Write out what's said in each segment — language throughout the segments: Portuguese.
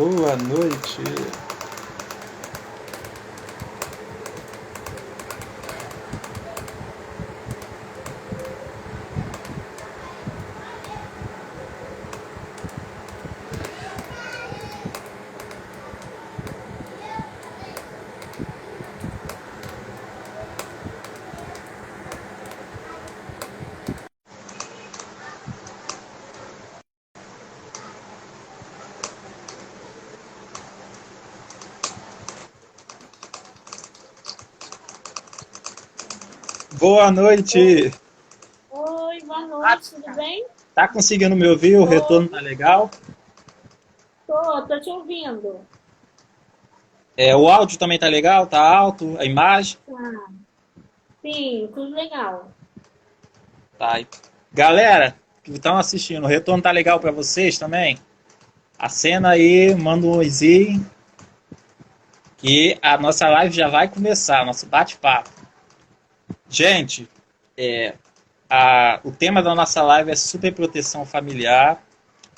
Boa noite. Boa noite. Oi, boa noite, tudo bem? Tá conseguindo me ouvir? O retorno Oi, tá legal? tô te ouvindo. O áudio também tá legal? Tá alto? A imagem? Tá, sim, tudo legal. Tá. Galera que estão assistindo, o retorno tá legal para vocês também? A cena aí, manda um oizinho, que a nossa live já vai começar, nosso bate-papo. Gente, o tema da nossa live é superproteção familiar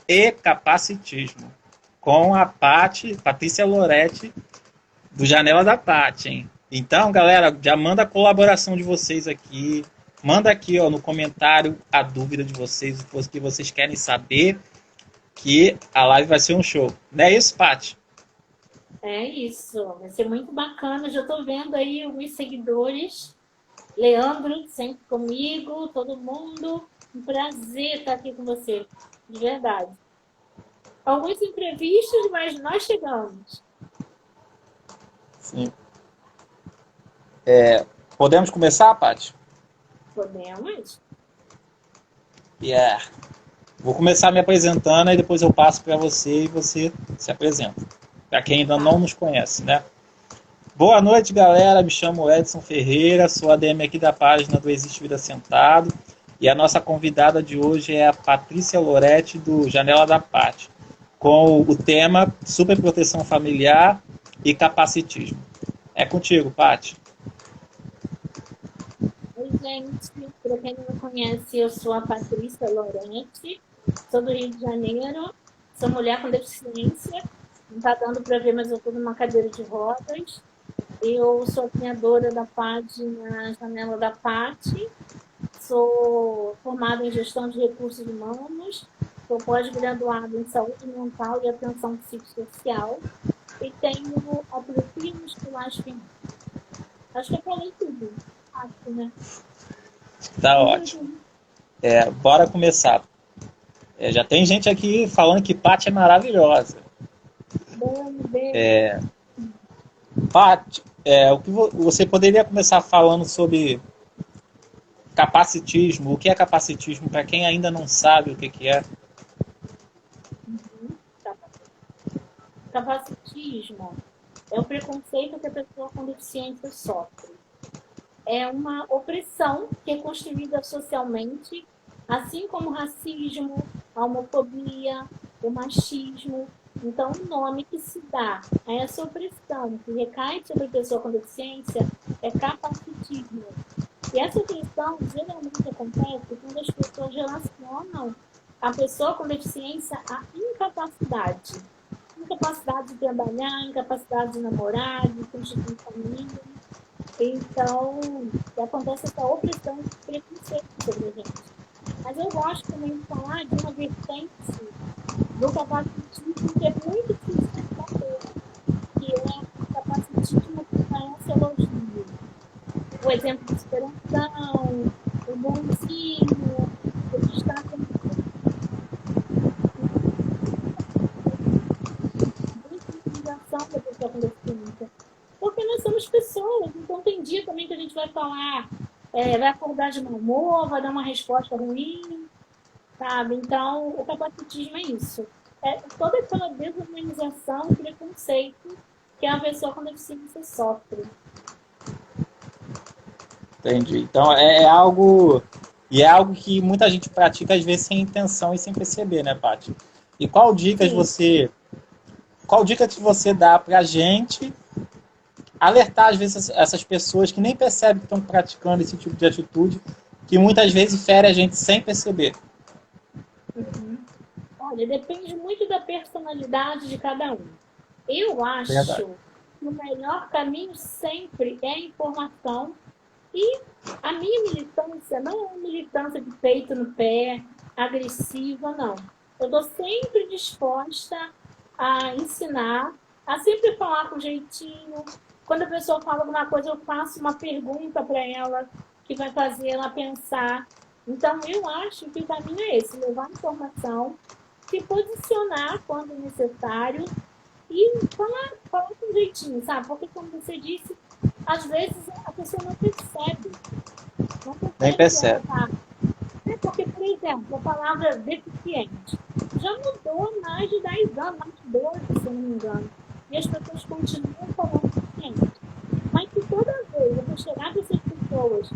e capacitismo, com a Patrícia Loretti, do Janela da Paty, hein? Então, galera, já manda a colaboração de vocês aqui. Manda aqui, ó, no comentário a dúvida de vocês, o que vocês querem saber, que a live vai ser um show. Não é isso, Paty? É isso, vai ser muito bacana. Já tô vendo aí alguns seguidores. Leandro, sempre comigo, todo mundo. Um prazer estar aqui com você, de verdade. Alguns imprevistos, mas nós chegamos. Sim. Podemos começar, Paty? Podemos? Yeah. Vou começar me apresentando e depois eu passo para você e você se apresenta. Para quem ainda Tá. não nos conhece, né? Boa noite, galera. Me chamo Edson Ferreira, sou ADM aqui da página do Existe Vida Sentado. E a nossa convidada de hoje é a Patrícia Loretti, do Janela da Paty, com o tema Superproteção Familiar e Capacitismo. É contigo, Paty. Oi, gente. Para quem não me conhece, eu sou a Patrícia Lorente, sou do Rio de Janeiro, sou mulher com deficiência, não está dando para ver, mas eu estou numa cadeira de rodas. Eu sou criadora da página Janela da Pati, sou formada em gestão de recursos humanos, sou pós-graduada em saúde mental e atenção psicossocial e tenho atrofia muscular espinhal. Acho que eu falei tudo. Acho, né? Tá ótimo. Bora começar. Já tem gente aqui falando que Paty é maravilhosa. Bem, bem. Paty, o que você poderia começar falando sobre capacitismo? O que é capacitismo para quem ainda não sabe o que é? Uhum. Capacitismo é o preconceito que a pessoa com deficiência sofre. É uma opressão que é construída socialmente, assim como o racismo, a homofobia, o machismo. Então, o nome que se dá a essa opressão que recai sobre a pessoa com deficiência é capacitismo. E essa opressão geralmente acontece quando as pessoas relacionam a pessoa com deficiência à incapacidade. Incapacidade de trabalhar, incapacidade de namorar, de constituir família. Então, acontece essa opressão de preconceito sobre a gente. Mas eu gosto também de falar de uma vertente do capacitismo que é muito difícil de combater, que é o capacitismo que parece elogio. O exemplo de superação, o bonzinho, o destaque de utilização da pessoa com deficiência. Porque nós somos pessoas, então tem dia também que a gente vai falar, vai acordar de mau humor, vai dar uma resposta ruim, sabe? Então, o capacitismo é isso. É toda aquela desumanização e preconceito que a pessoa com deficiência sofre. Entendi. Então é algo. E é algo que muita gente pratica, às vezes, sem intenção e sem perceber, né, Paty? E Sim. qual dica que você dá pra gente alertar, às vezes, essas pessoas que nem percebem que estão praticando esse tipo de atitude, que muitas vezes fere a gente sem perceber? Uhum. Olha, depende muito da personalidade de cada um. Eu Verdade. acho que o melhor caminho sempre é a informação e a minha militância não é uma militância de peito no pé, agressiva, não. Eu estou sempre disposta a ensinar, a sempre falar com jeitinho. Quando a pessoa fala alguma coisa, eu faço uma pergunta para ela que vai fazer ela pensar. Então, eu acho que o caminho é esse: levar informação, se posicionar quando necessário e falar com jeitinho, sabe? Porque, como você disse, às vezes a pessoa não Nem percebe que ela percebe. está. É porque, por exemplo, a palavra deficiente já mudou há mais de 10 anos, mais de 12, se eu não me engano. E as pessoas continuam falando deficiente. Mas se toda vez eu chegar para essas pessoas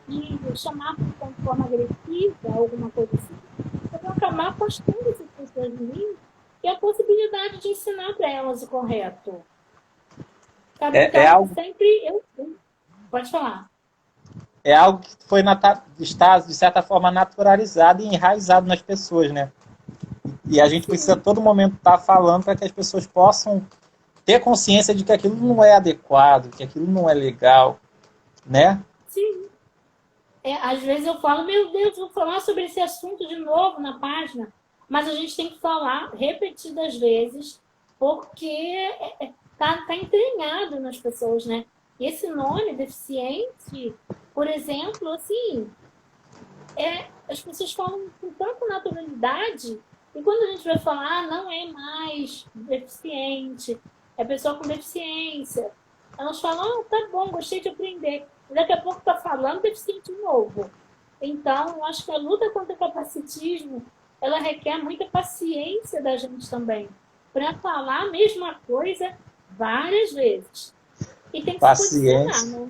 e chamar de forma agressiva, alguma coisa assim, eu vou acabar afastando essas pessoas de mim e a possibilidade de ensinar para elas o correto. Sabe? É Então, algo, sempre eu. Pode falar. é algo que está, de certa forma, naturalizado e enraizado nas pessoas, né? E a gente precisa a Sim, todo momento estar falando para que as pessoas possam ter consciência de que aquilo não é adequado, que aquilo não é legal, né? sim. Às vezes eu falo, meu Deus, vou falar sobre esse assunto de novo na página, mas a gente tem que falar repetidas vezes, porque tá entranhado nas pessoas, né? E esse nome, deficiente, por exemplo, assim, as pessoas falam com tanta naturalidade, e quando a gente vai falar, não é mais deficiente, é pessoa com deficiência. Elas falam, tá bom, gostei de aprender. E daqui a pouco tá falando deficiente novo. Então, eu acho que a luta contra o capacitismo, ela requer muita paciência da gente também, para falar a mesma coisa várias vezes. E tem que se posicionar, Paciência, né?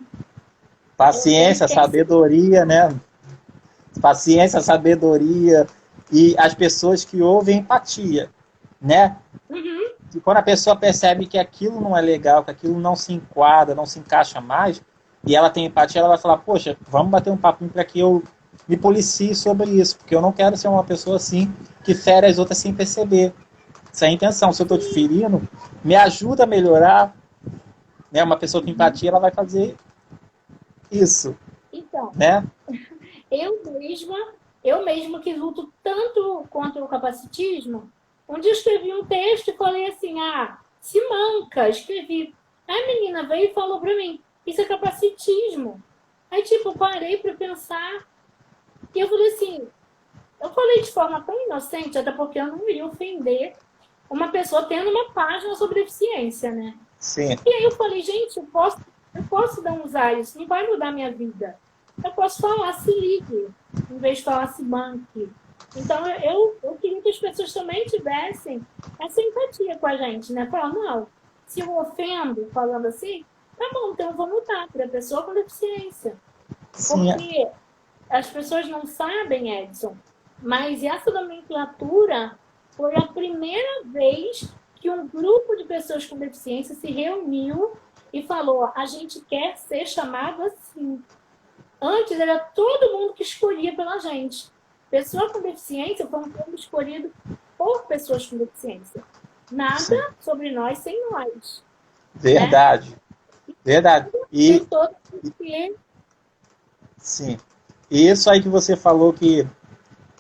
A gente paciência, tem que se sabedoria, né? Paciência, sabedoria e as pessoas que ouvem empatia, né? Uhum. E quando a pessoa percebe que aquilo não é legal, que aquilo não se enquadra, não se encaixa mais, e ela tem empatia, ela vai falar, poxa, vamos bater um papinho para que eu me policie sobre isso, porque eu não quero ser uma pessoa assim que fere as outras sem perceber. Essa é a intenção. Se eu estou te ferindo, me ajuda a melhorar. Né? Uma pessoa com Uhum. empatia, ela vai fazer isso, Então, né? Eu mesma, eu mesma que luto tanto contra o capacitismo, um dia escrevi um texto e falei assim, se manca, escrevi. Aí a menina veio e falou para mim, isso é capacitismo. Aí, tipo, eu parei para pensar e eu falei assim, eu falei de forma tão inocente, até porque eu não ia ofender uma pessoa tendo uma página sobre deficiência, né? Sim, E aí eu falei, gente, eu posso dar usar isso, não vai mudar minha vida. Eu posso falar, se ligue, em vez de falar, se banque. Então, eu queria que as pessoas também tivessem essa empatia com a gente, né? Falar, não, se eu ofendo falando assim, tá bom, então eu vou mudar para a pessoa com deficiência. sim, Porque as pessoas não sabem, Edson, mas essa nomenclatura foi a primeira vez que um grupo de pessoas com deficiência se reuniu e falou: a gente quer ser chamado assim. Antes era todo mundo que escolhia pela gente. Pessoa com deficiência foi um termo escolhido por pessoas com deficiência. Nada sim. sobre nós sem nós, né? Verdade, verdade. E Tentou que sim. E isso aí que você falou que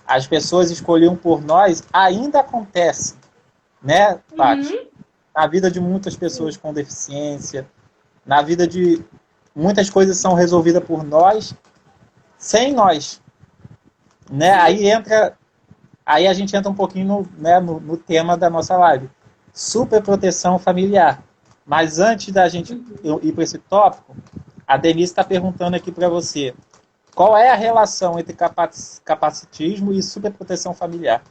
as pessoas escolhiam por nós ainda acontece, né, Paty? uhum, Na vida de muitas pessoas sim, com deficiência, na vida de muitas coisas são resolvidas por nós, sem nós, né? sim, Aí a gente entra um pouquinho no tema da nossa live, superproteção familiar. Mas antes da gente uhum. ir para esse tópico, a Denise está perguntando aqui para você, qual é a relação entre capacitismo e superproteção familiar?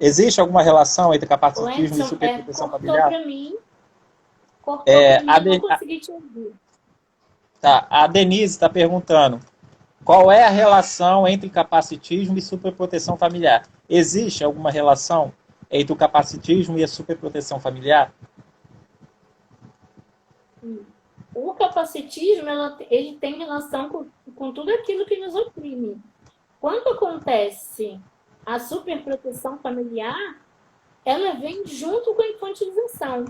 Existe alguma relação entre O capacitismo e Edson superproteção cortou familiar? para mim, cortou para mim, A, eu não De, consegui te ouvir. tá, a Denise está perguntando qual é a relação entre capacitismo e superproteção familiar? Existe alguma relação entre o capacitismo e a superproteção familiar? O capacitismo ele tem relação com tudo aquilo que nos oprime. quando acontece a superproteção familiar, ela vem junto com a infantilização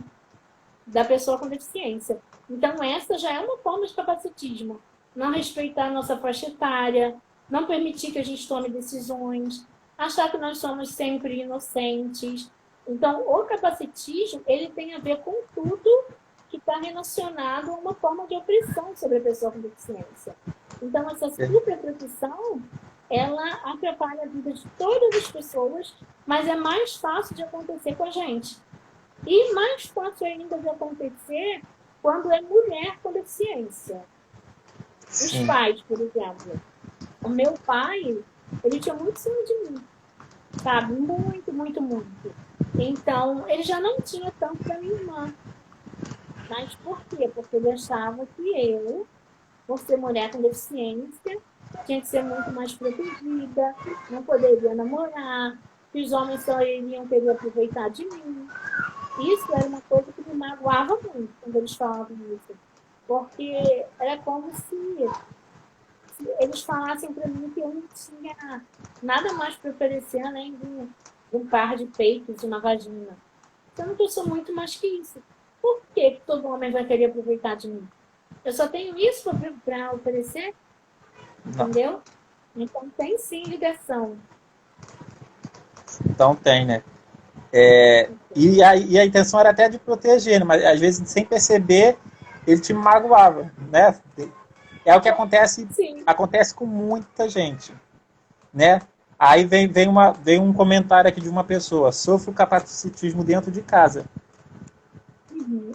da pessoa com deficiência. Então, essa já é uma forma de capacitismo. Não respeitar a nossa faixa etária, não permitir que a gente tome decisões, achar que nós somos sempre inocentes. Então, o capacitismo, ele tem a ver com tudo que está relacionado a uma forma de opressão sobre a pessoa com deficiência. Então, essa superproteção, ela atrapalha a vida de todas as pessoas, mas é mais fácil de acontecer com a gente. E mais fácil ainda de acontecer quando é mulher com deficiência. Os pais, por exemplo. O meu pai, ele tinha muito ciúme de mim, sabe? Muito, muito, muito. Então, ele já não tinha tanto para minha irmã. Mas por quê? Porque ele achava que eu, por ser mulher com deficiência, tinha que ser muito mais protegida, não poderia namorar, que os homens só iriam querer aproveitar de mim. Isso era uma coisa que me magoava muito quando eles falavam isso. Porque era como se eles falassem para mim que eu não tinha nada mais para oferecer além de um par de peitos e uma vagina. Sendo que eu sou muito mais que isso. Por que todo homem vai querer aproveitar de mim? Eu só tenho isso para oferecer? Entendeu? Então tem sim ligação. Então tem, né? E a intenção era até de proteger, né? Mas às vezes sem perceber ele te magoava, né? É o que acontece com muita gente, né? Aí vem um comentário aqui de uma pessoa: sofro capacitismo dentro de casa. Uhum.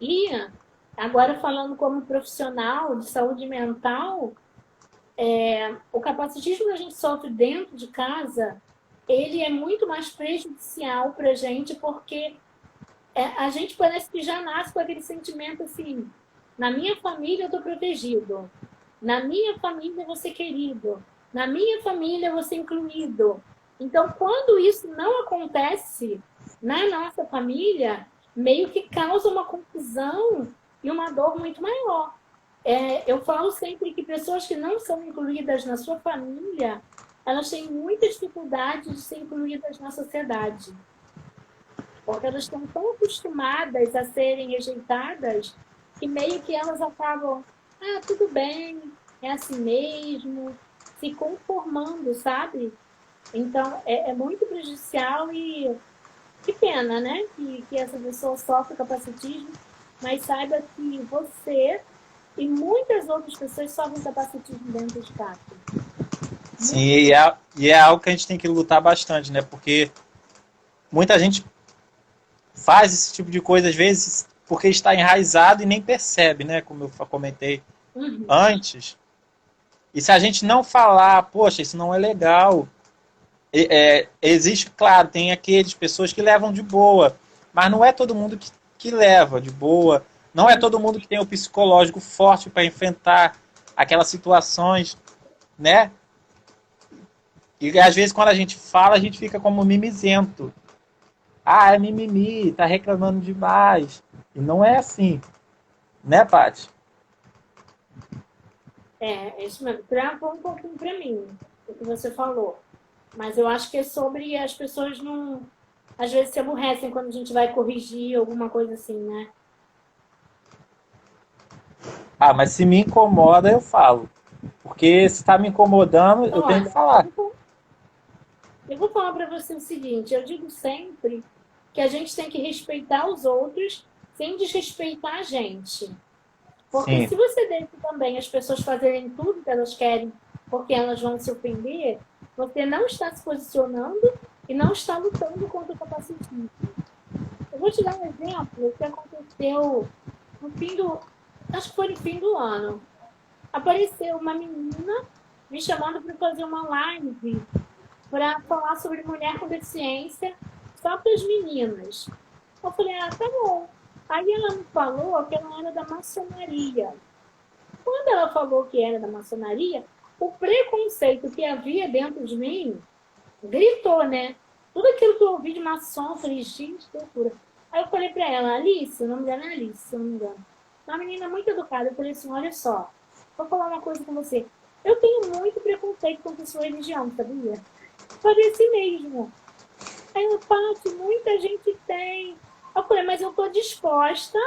E agora falando como profissional de saúde mental, o capacitismo que a gente sofre dentro de casa, ele é muito mais prejudicial para a gente, porque a gente parece que já nasce com aquele sentimento assim: na minha família eu estou protegido, na minha família eu vou ser querido, na minha família eu vou ser incluído. Então, quando isso não acontece na nossa família, meio que causa uma confusão e uma dor muito maior. Eu falo sempre que pessoas que não são incluídas na sua família, elas têm muita dificuldade de ser incluídas na sociedade. Porque elas estão tão acostumadas a serem rejeitadas que meio que elas acabam, tudo bem, é assim mesmo, se conformando, sabe? Então, é muito prejudicial e que pena, né? Que essa pessoa sofre capacitismo, mas saiba que você e muitas outras pessoas sofrem capacitismo dentro de casa. Sim, e é algo que a gente tem que lutar bastante, né? Porque muita gente faz esse tipo de coisa, às vezes, porque está enraizado e nem percebe, né? Como eu comentei antes. E se a gente não falar, poxa, isso não é legal. Existe, claro, tem aquelas pessoas que levam de boa, mas não é todo mundo que leva de boa. Não é todo mundo que tem o psicológico forte para enfrentar aquelas situações, né? E às vezes quando a gente fala, a gente fica como mimizento. É mimimi, tá reclamando demais. E não é assim. Né, Paty? Isso mesmo. Travou um pouquinho para mim, o que você falou. Mas eu acho que é sobre as pessoas não... Às vezes se aborrecem quando a gente vai corrigir alguma coisa assim, né? Mas se me incomoda, eu falo. Porque se está me incomodando, eu tenho que falar. Eu vou falar para você o seguinte: eu digo sempre que a gente tem que respeitar os outros sem desrespeitar a gente. Porque se você deixa também as pessoas fazerem tudo que elas querem porque elas vão se ofender, você não está se posicionando e não está lutando contra o capacitismo. Eu vou te dar um exemplo que aconteceu acho que foi no fim do ano. Apareceu uma menina me chamando para fazer uma live para falar sobre mulher com deficiência só para as meninas. Eu falei, tá bom. Aí ela me falou que ela era da maçonaria. Quando ela falou que era da maçonaria, o preconceito que havia dentro de mim gritou, né? Tudo aquilo que eu ouvi de maçom, eu falei, gente, que loucura. Aí eu falei para ela, Alice, o nome dela é Alice, se eu não me engano. Uma menina muito educada. Eu falei assim, olha só, vou falar uma coisa com você. Eu tenho muito preconceito com a sua religião, sabia? Parece mesmo. Aí eu falo que muita gente tem. Eu falei, mas eu estou disposta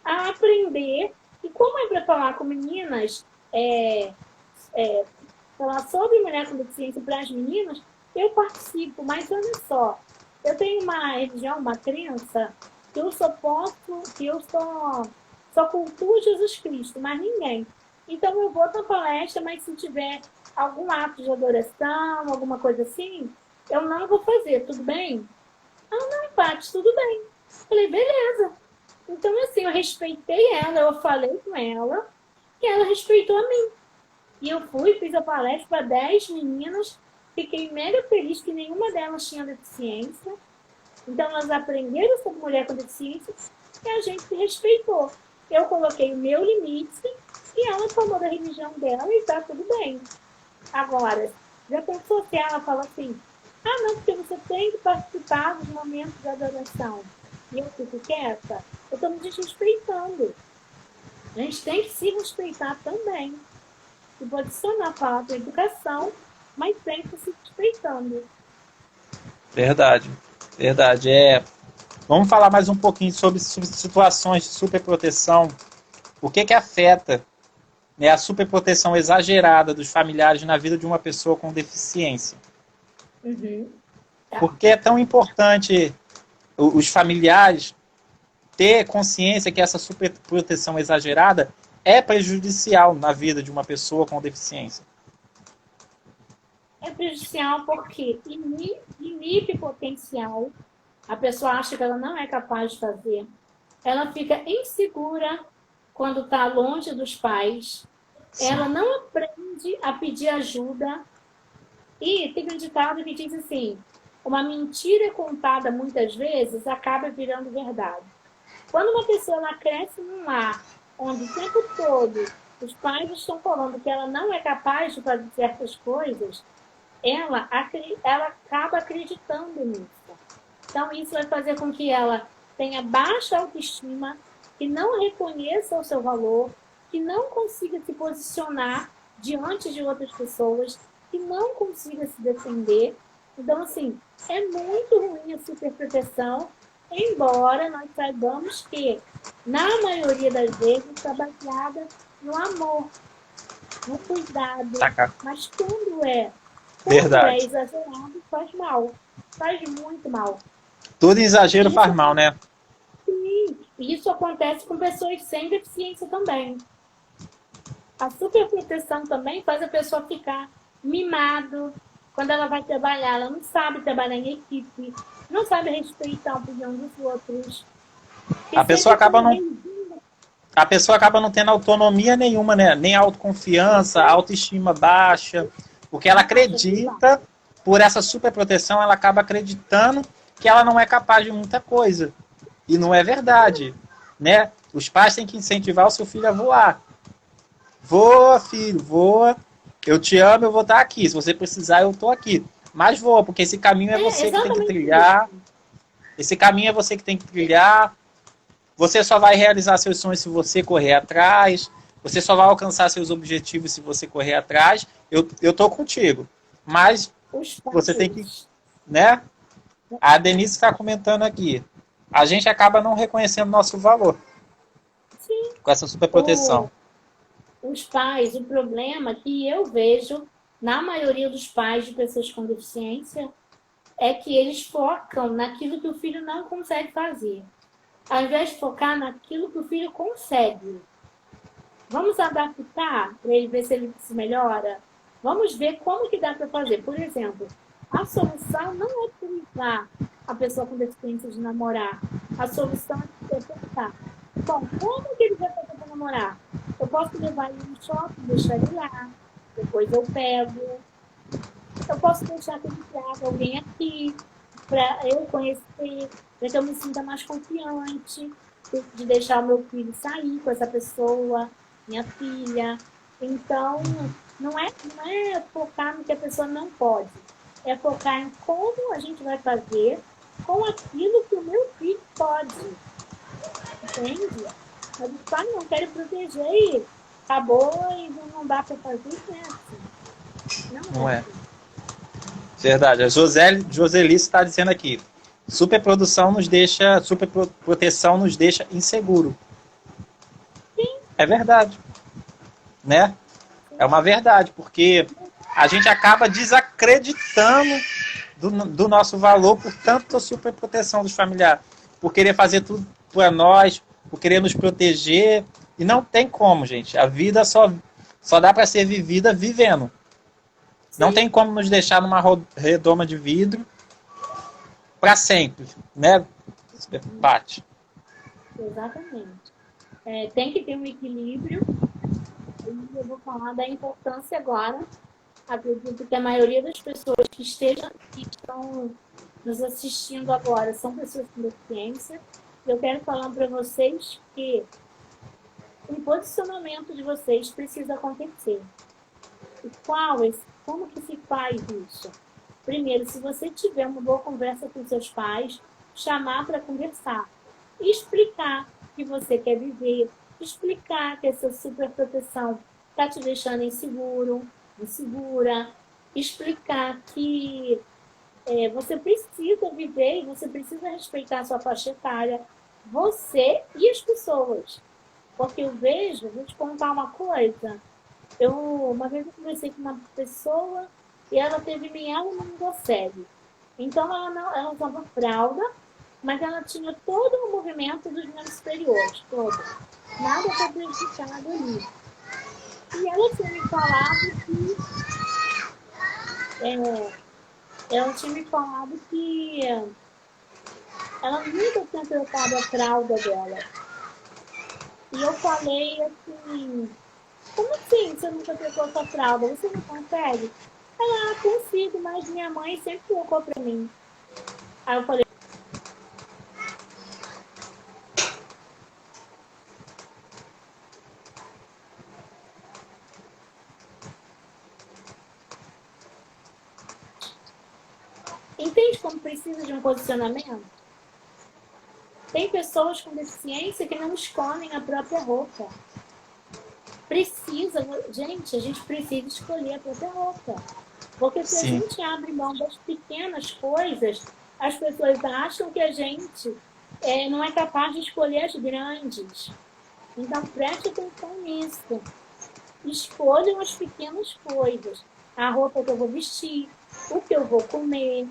a aprender. E como é para falar com meninas, falar sobre mulher com deficiência para as meninas, eu participo. Mas olha só, eu tenho uma religião, uma crença, que eu só posso, que eu só cultuo Jesus Cristo, mas ninguém. Então eu vou na palestra, mas se tiver algum ato de adoração, alguma coisa assim, eu não vou fazer, tudo bem? Ah, não, Paty, tudo bem. Falei, beleza. Então, assim, eu respeitei ela, eu falei com ela, e ela respeitou a mim. E eu fui, fiz a palestra para 10 meninas, fiquei mega feliz que nenhuma delas tinha deficiência. Então, elas aprenderam sobre mulher com deficiência e a gente se respeitou. Eu coloquei o meu limite e ela falou da religião dela e está tudo bem. Agora, já pensou se ela fala assim, ah, não, porque você tem que participar dos momentos de adoração. E eu fico quieta, eu estou me desrespeitando. A gente tem que se respeitar também. E pode sonar a palavra educação, mas sempre se respeitando. Verdade, verdade. Vamos falar mais um pouquinho sobre situações de superproteção. O que afeta, né, a superproteção exagerada dos familiares na vida de uma pessoa com deficiência? Uhum. Tá. Por que é tão importante os familiares ter consciência que essa superproteção exagerada é prejudicial na vida de uma pessoa com deficiência? É prejudicial porque inibe potencial. A pessoa acha que ela não é capaz de fazer. Ela fica insegura quando está longe dos pais. Sim. Ela não aprende a pedir ajuda. E tem um ditado que diz assim, uma mentira contada muitas vezes acaba virando verdade. Quando uma pessoa ela cresce num lar onde o tempo todo os pais estão falando que ela não é capaz de fazer certas coisas, ela acaba acreditando nisso. Então, isso vai fazer com que ela tenha baixa autoestima, que não reconheça o seu valor, que não consiga se posicionar diante de outras pessoas, que não consiga se defender. Então, assim, é muito ruim a superproteção, embora nós saibamos que, na maioria das vezes, está baseada no amor, no cuidado. Mas quando é exagerado, faz mal. Faz muito mal. Todo exagero faz mal, né? Sim, isso acontece com pessoas sem deficiência também. A superproteção também faz a pessoa ficar mimado. Quando ela vai trabalhar, ela não sabe trabalhar em equipe, não sabe respeitar a opinião dos outros. A pessoa acaba não tendo autonomia nenhuma, né? Nem autoconfiança, autoestima baixa, porque ela acredita, por essa superproteção, ela acaba acreditando que ela não é capaz de muita coisa. E não é verdade, né? Os pais têm que incentivar o seu filho a voar. Voa, filho, voa. Eu te amo, eu vou estar aqui. Se você precisar, eu estou aqui. Mas voa, porque esse caminho é você que tem que trilhar. Esse caminho é você que tem que trilhar. Você só vai realizar seus sonhos se você correr atrás. Você só vai alcançar seus objetivos se você correr atrás. Eu tô contigo. Mas você tem que... né? A Denise está comentando aqui. A gente acaba não reconhecendo nosso valor. Sim. Com essa superproteção. Os pais, o problema que eu vejo na maioria dos pais de pessoas com deficiência é que eles focam naquilo que o filho não consegue fazer, ao invés de focar naquilo que o filho consegue. Vamos adaptar para ele ver se ele se melhora? Vamos ver como que dá para fazer. Por exemplo, a solução não é privar a pessoa com deficiência de namorar. A solução é pensar, bom, como que ele vai fazer para namorar? Eu posso levar ele no shopping, deixar ele lá, depois eu pego. Eu posso deixar que ele traga alguém aqui, para eu conhecer, para que eu me sinta mais confiante, de deixar o meu filho sair com essa pessoa, minha filha. Então, não é focar no que a pessoa não pode, é focar em como a gente vai fazer com aquilo que o meu filho pode. Entende? Mas os pais não querem proteger ele. acabou e não dá para fazer, não é assim. Não Não é é. assim. Verdade. A Joselice está dizendo aqui. Superproteção nos deixa inseguro. É verdade, né? É uma verdade, porque a gente acaba desacreditando do nosso valor por tanta superproteção dos familiares, por querer fazer tudo para nós, por querer nos proteger. E não tem como, gente. A vida só dá para ser vivida vivendo. Não Sim, tem como nos deixar numa redoma de vidro para sempre, né? Bate. exatamente. Tem que ter um equilíbrio, e eu vou falar da importância agora. Acredito que a maioria das pessoas que estão nos assistindo agora são pessoas com deficiência. Eu quero falar para vocês que o posicionamento de vocês precisa acontecer. E como que se faz isso? Primeiro, se você tiver uma boa conversa com seus pais, chamar para conversar, explicar que você quer viver, explicar que essa superproteção está te deixando inseguro, insegura, explicar que você precisa viver e você precisa respeitar a sua faixa etária, você e as pessoas. Porque eu vejo, vou te contar uma coisa, uma vez eu conversei com uma pessoa e ela teve mielomeningocele. Então, ela usava fralda, mas ela tinha todo o movimento dos membros superiores, todo. Nada foi prejudicado ali. E ela tinha me falado que ela nunca tinha trocado a fralda dela. E eu falei assim, como assim você nunca trocou sua fralda? Você não consegue? Ela, consigo, mas minha mãe sempre trocou para mim. Aí eu falei, entende como precisa de um posicionamento? Tem pessoas com deficiência que não escolhem a própria roupa. Gente, a gente precisa escolher a própria roupa. Porque se a Sim. gente abre mão das pequenas coisas, as pessoas acham que a gente não é capaz de escolher as grandes. Então, preste atenção nisso. Escolham as pequenas coisas. A roupa que eu vou vestir, o que eu vou comer.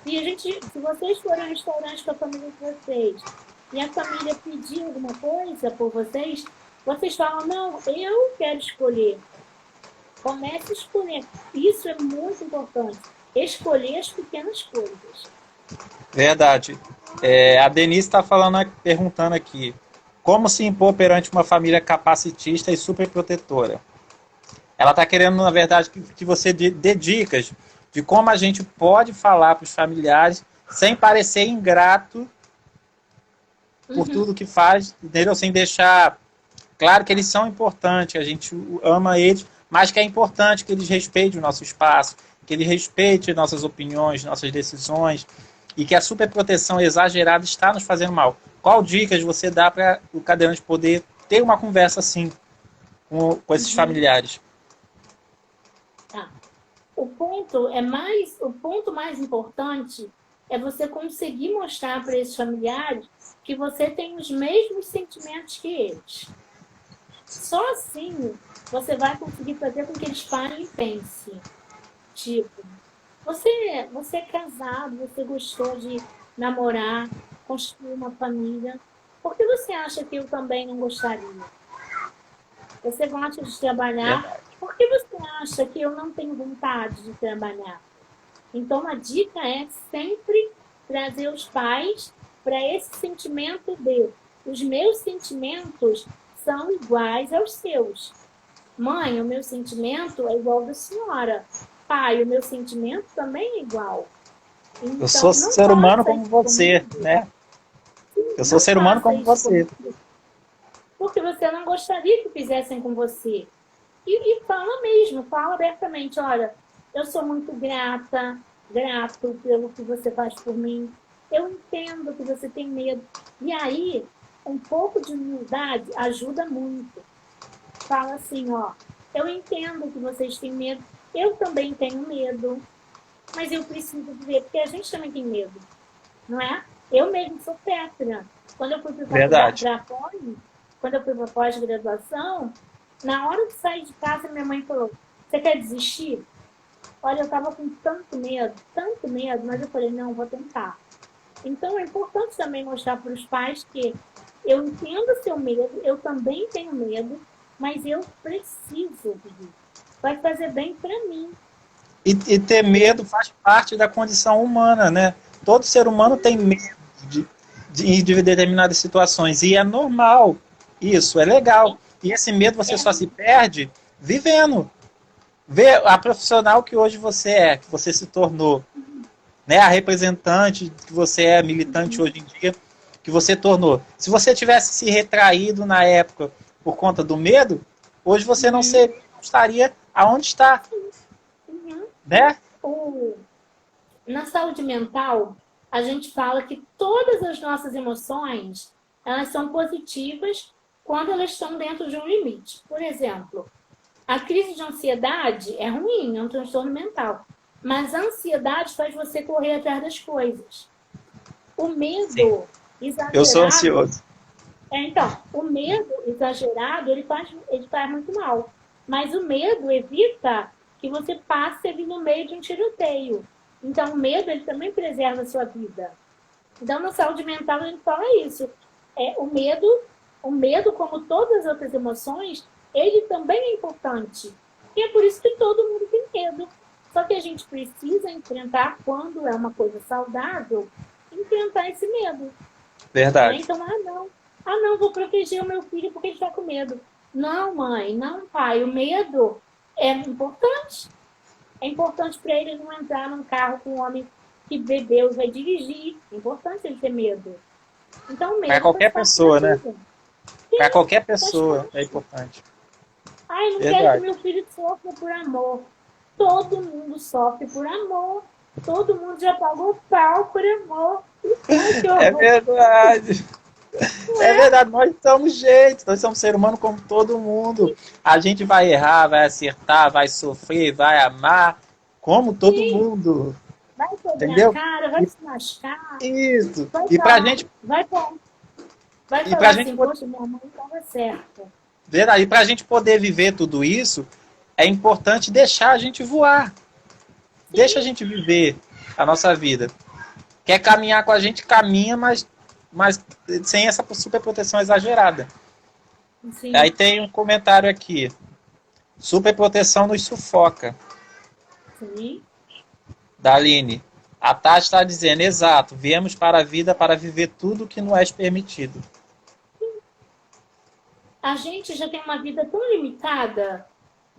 E se vocês forem ao restaurante com a família de vocês, e a família pedir alguma coisa por vocês, vocês falam, não, eu quero escolher. Comece a escolher. Isso é muito importante. Escolher as pequenas coisas. Verdade. A Denise está perguntando aqui. Como se impor perante uma família capacitista e superprotetora? Ela está querendo, na verdade, que você dê dicas de como a gente pode falar para os familiares sem parecer ingrato por tudo que faz, entendeu? Sem deixar claro que eles são importantes, a gente ama eles, mas que é importante que eles respeitem o nosso espaço, que eles respeitem nossas opiniões, nossas decisões, e que a superproteção exagerada está nos fazendo mal. Qual dicas você dá para o cadeirante poder ter uma conversa assim com esses familiares? Tá. O ponto mais importante é você conseguir mostrar para esses familiares que você tem os mesmos sentimentos que eles. Só assim você vai conseguir fazer com que eles parem e pensem. Tipo, você é casado, você gostou de namorar, construir uma família. Por que você acha que eu também não gostaria? Você gosta de trabalhar. Por que você acha que eu não tenho vontade de trabalhar? Então, a dica é sempre trazer os pais para esse sentimento de os meus sentimentos são iguais aos seus. Mãe, o meu sentimento é igual ao da senhora. Pai, o meu sentimento também é igual. Então, eu sou ser humano como você, né? Eu sou ser humano como você. Porque você não gostaria que fizessem com você. E fala mesmo, fala abertamente, olha, eu sou muito grato pelo que você faz por mim. Eu entendo que você tem medo. E aí, um pouco de humildade ajuda muito. fala assim, ó, eu entendo que vocês têm medo, eu também tenho medo, mas eu preciso viver, porque a gente também tem medo, não é? Eu mesmo sou pétrea. Quando eu fui para Verdade. a pós, quando eu fui para pós-graduação, na hora de sair de casa, minha mãe falou, você quer desistir? Olha, eu estava com tanto medo, mas eu falei, não, vou tentar. Então, é importante também mostrar para os pais que eu entendo o seu medo, eu também tenho medo, mas eu preciso viver. Vai fazer bem para mim. E ter medo faz parte da condição humana, né? Todo ser humano tem medo de determinadas situações. E é normal isso, é legal. E esse medo você só se perde vivendo. Vê a profissional que hoje você é, que você se tornou. Né? A representante que você é, militante hoje em dia, que você tornou. Se você tivesse se retraído na época por conta do medo, hoje você não estaria aonde está. Né? Na saúde mental, a gente fala que todas as nossas emoções, elas são positivas quando elas estão dentro de um limite. Por exemplo, a crise de ansiedade é ruim, é um transtorno mental. Mas a ansiedade faz você correr atrás das coisas. O medo exagerado... Eu sou ansioso. Então, o medo exagerado, ele faz muito mal. Mas o medo evita que você passe ali no meio de um tiroteio. Então, o medo, ele também preserva a sua vida. Então, na saúde mental, a gente fala isso. O medo, como todas as outras emoções, ele também é importante. E é por isso que todo mundo tem medo. Só que a gente precisa enfrentar, quando é uma coisa saudável, enfrentar esse medo. Verdade. Então, não, vou proteger o meu filho porque ele está com medo. Não, mãe, não, pai, o medo é importante. É importante para ele não entrar num carro com um homem que bebeu e vai dirigir. É importante ele ter medo. Então, o medo para qualquer pessoa, né? Para qualquer pessoa é importante. Ai, não quero que meu filho sofra por amor. Todo mundo sofre por amor. Todo mundo já pagou pau por amor. É verdade. É verdade, nós somos gente, nós somos ser humano como todo mundo. A gente vai errar, vai acertar, vai sofrer, vai amar, como todo mundo. Vai quebrar entendeu? A cara, vai se machucar. Isso. Vai E falar, pra gente. Vai falar pra assim, gente poxa, minha mãe estava certa. Verdade. E pra gente poder viver tudo isso, é importante deixar a gente voar. Deixa a gente viver a nossa vida. Quer caminhar com a gente, caminha, mas sem essa super proteção exagerada. Sim. Aí tem um comentário aqui. Super proteção nos sufoca. Sim. Da Aline. A Tati está dizendo, exato, viemos para a vida para viver tudo que não é permitido. A gente já tem uma vida tão limitada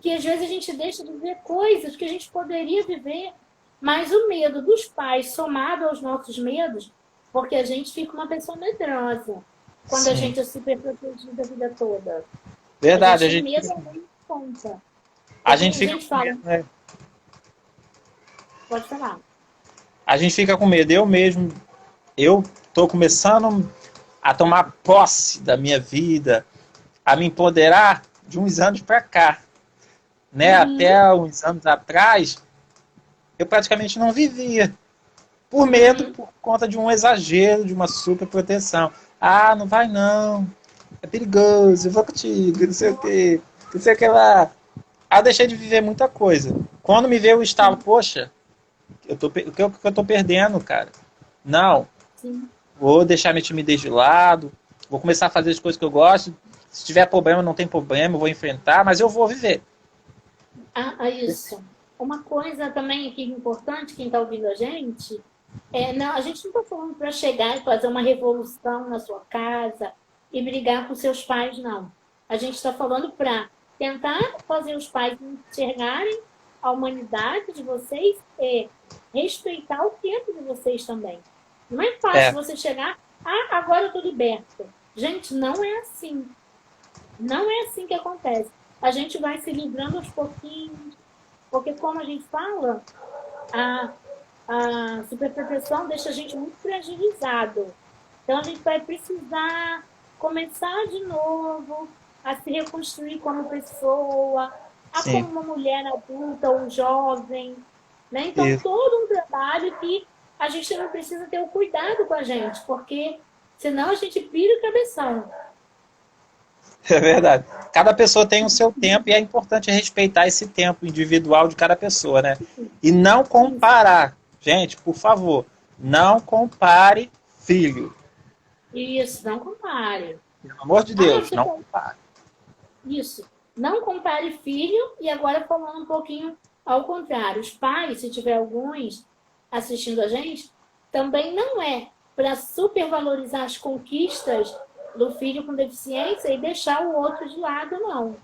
que às vezes a gente deixa de ver coisas que a gente poderia viver, mas o medo dos pais, somado aos nossos medos, porque a gente fica uma pessoa medrosa quando Sim. a gente é super protegida a vida toda. Verdade, a gente tem medo não conta. A gente fica com medo, né? Pode falar. A gente fica com medo. Eu estou começando a tomar posse da minha vida, a me empoderar de uns anos para cá. Né? Até uns anos atrás, eu praticamente não vivia. Por medo, por conta de um exagero, de uma super proteção. Ah, não vai não. É perigoso, eu vou contigo, não sei o quê. Não sei o que lá. Aí eu deixei de viver muita coisa. Quando me veio o estalo, poxa, o que eu tô perdendo, cara? Não. Sim. Vou deixar minha timidez de lado, vou começar a fazer as coisas que eu gosto. Se tiver problema, não tem problema, eu vou enfrentar, mas eu vou viver. Isso. Uma coisa também aqui importante, quem está ouvindo a gente, a gente não está falando para chegar e fazer uma revolução na sua casa e brigar com seus pais, não. A gente está falando para tentar fazer os pais enxergarem a humanidade de vocês e respeitar o tempo de vocês também. Não é fácil você chegar, agora eu estou liberta. Gente, não é assim. Não é assim que acontece. A gente vai se livrando aos pouquinhos, porque como a gente fala, a superproteção deixa a gente muito fragilizado. Então a gente vai precisar começar de novo a se reconstruir como pessoa, a Sim, como uma mulher adulta ou jovem, né? Então, isso. todo um trabalho que a gente não precisa ter o cuidado com a gente, porque senão a gente pira o cabeção. É verdade. Cada pessoa tem o seu tempo e é importante respeitar esse tempo individual de cada pessoa, né? E não Isso, comparar. Gente, por favor, não compare filho. isso, não compare. Pelo amor de Ah, Deus, não compare. isso. Não compare filho, e agora falando um pouquinho ao contrário. Os pais, se tiver alguns assistindo a gente, também não é para supervalorizar as conquistas do filho com deficiência e deixar o outro de lado, não.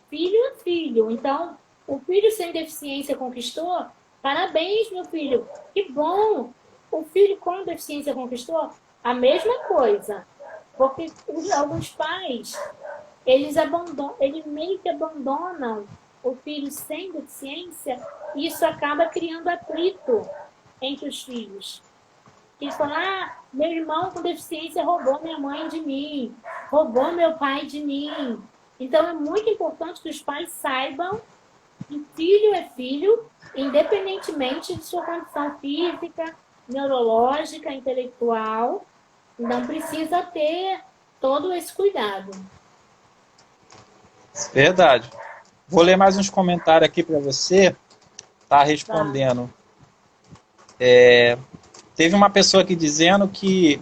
Filho é filho. Então, o filho sem deficiência conquistou, parabéns, meu filho. Que bom! O filho com deficiência conquistou a mesma coisa. Porque alguns pais eles meio que abandonam o filho sem deficiência e isso acaba criando atrito entre os filhos. Eles falam, meu irmão com deficiência roubou minha mãe de mim, roubou meu pai de mim. Então é muito importante que os pais saibam que filho é filho, independentemente de sua condição física, neurológica, intelectual. Não precisa ter todo esse cuidado. Verdade. Vou ler mais uns comentários aqui para você. Tá Tá? respondendo. Teve uma pessoa aqui dizendo que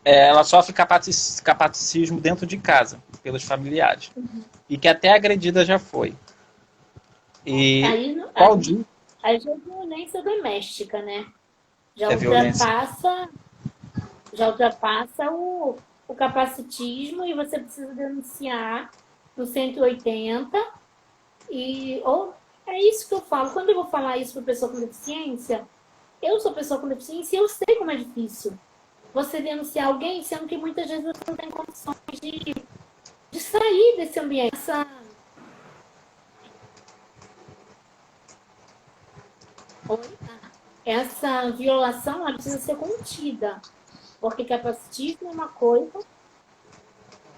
ela sofre capacitismo dentro de casa, pelos familiares. E que até agredida já foi. E Aí, qual dia aí já é violência doméstica, né? Já é violência? ultrapassa, já ultrapassa o capacitismo e você precisa denunciar no 180 ou é isso que eu falo. Quando eu vou falar isso para pessoa com deficiência, eu sou pessoa com deficiência e eu sei como é difícil você denunciar alguém, sendo que muitas vezes você não tem condições de sair desse ambiente. Essa violação ela precisa ser contida, porque capacitismo é uma coisa,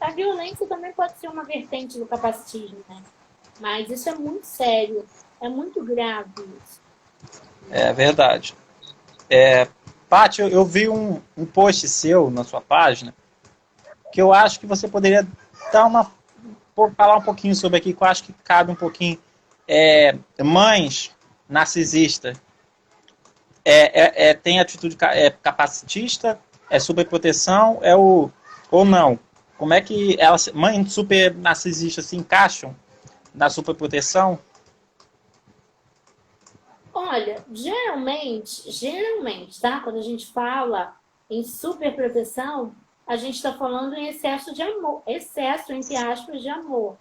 a violência também pode ser uma vertente do capacitismo, né? Mas isso é muito sério, é muito grave isso. É verdade. Paty, eu vi um post seu na sua página que eu acho que você poderia dar falar um pouquinho sobre aqui, que eu acho que cabe um pouquinho. Mães narcisistas tem atitude capacitista, é superproteção, ou não? Como é que mães super narcisistas se encaixam na superproteção? Olha, geralmente, tá? Quando a gente fala em superproteção, a gente está falando em excesso de amor, excesso, entre aspas, de amor,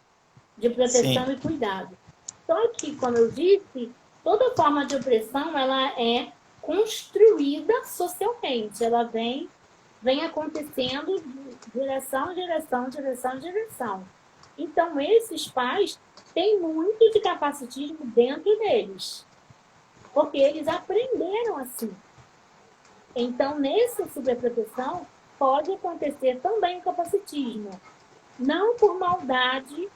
de Sim, proteção e cuidado. Só que, como eu disse, toda forma de opressão, ela é construída socialmente, ela vem acontecendo de direção, direção, direção, direção. Então, esses pais têm muito de capacitismo dentro deles, porque eles aprenderam assim. Então, nessa superproteção, pode acontecer também o capacitismo. Não por maldade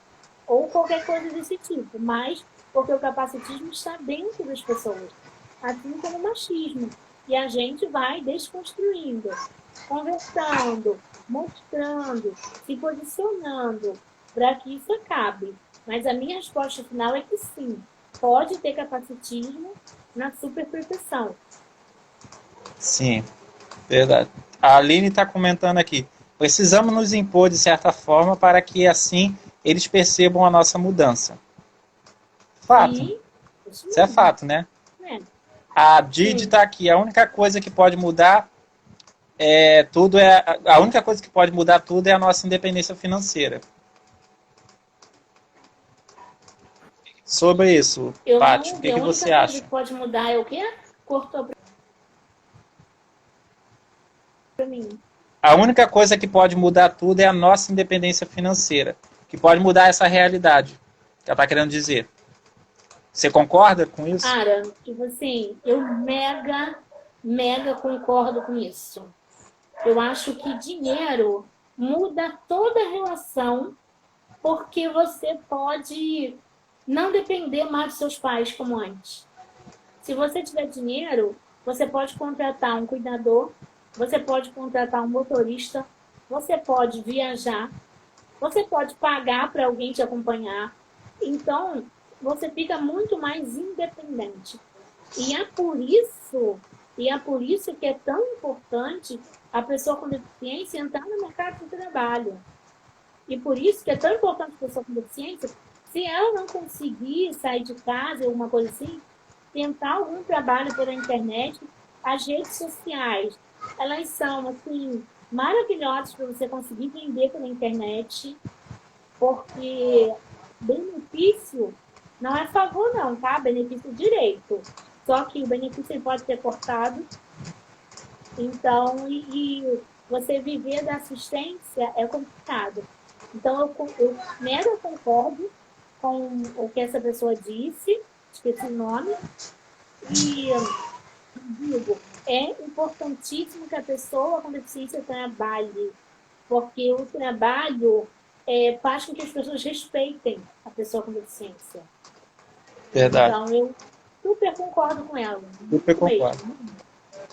ou qualquer coisa desse tipo, mas porque o capacitismo está dentro das pessoas, assim como o machismo. E a gente vai desconstruindo, conversando, mostrando, se posicionando para que isso acabe. Mas a minha resposta final é que sim, pode ter capacitismo na superproteção. sim, verdade. A Aline está comentando aqui. Precisamos nos impor de certa forma para que assim eles percebam a nossa mudança. Fato. Sim, isso Isso é mesmo. fato, né? É, A Didi sim. está aqui. A única coisa que pode mudar a única coisa que pode mudar tudo é a nossa independência financeira. Sobre isso, Eu não Paty, o que, ouvi. A que única você coisa acha? que pode mudar é o quê? Cortou para mim. A única coisa que pode mudar tudo é a nossa independência financeira, que pode mudar essa realidade. Que ela está querendo dizer. Você concorda com isso? Cara, tipo assim, eu mega concordo com isso. Eu acho que dinheiro muda toda a relação, porque você pode não depender mais dos seus pais como antes. Se você tiver dinheiro, você pode contratar um cuidador, você pode contratar um motorista, você pode viajar, você pode pagar para alguém te acompanhar. Então, você fica muito mais independente. E é por isso, e é por isso que é tão importante a pessoa com deficiência entrar no mercado de trabalho. E por isso que é tão importante a pessoa com deficiência, se ela não conseguir sair de casa, alguma coisa assim, tentar algum trabalho pela internet, as redes sociais, elas são, assim, maravilhosas para você conseguir vender pela internet, porque benefício não é favor não, tá? Benefício é direito. Só que o benefício ele pode ser cortado. Então, você viver da assistência é complicado. Então, eu mega concordo com o que essa pessoa disse, esqueci o nome, e digo, é importantíssimo que a pessoa com deficiência trabalhe, porque o trabalho faz com que as pessoas respeitem a pessoa com deficiência. Verdade. Então, eu super concordo com ela. Super concordo.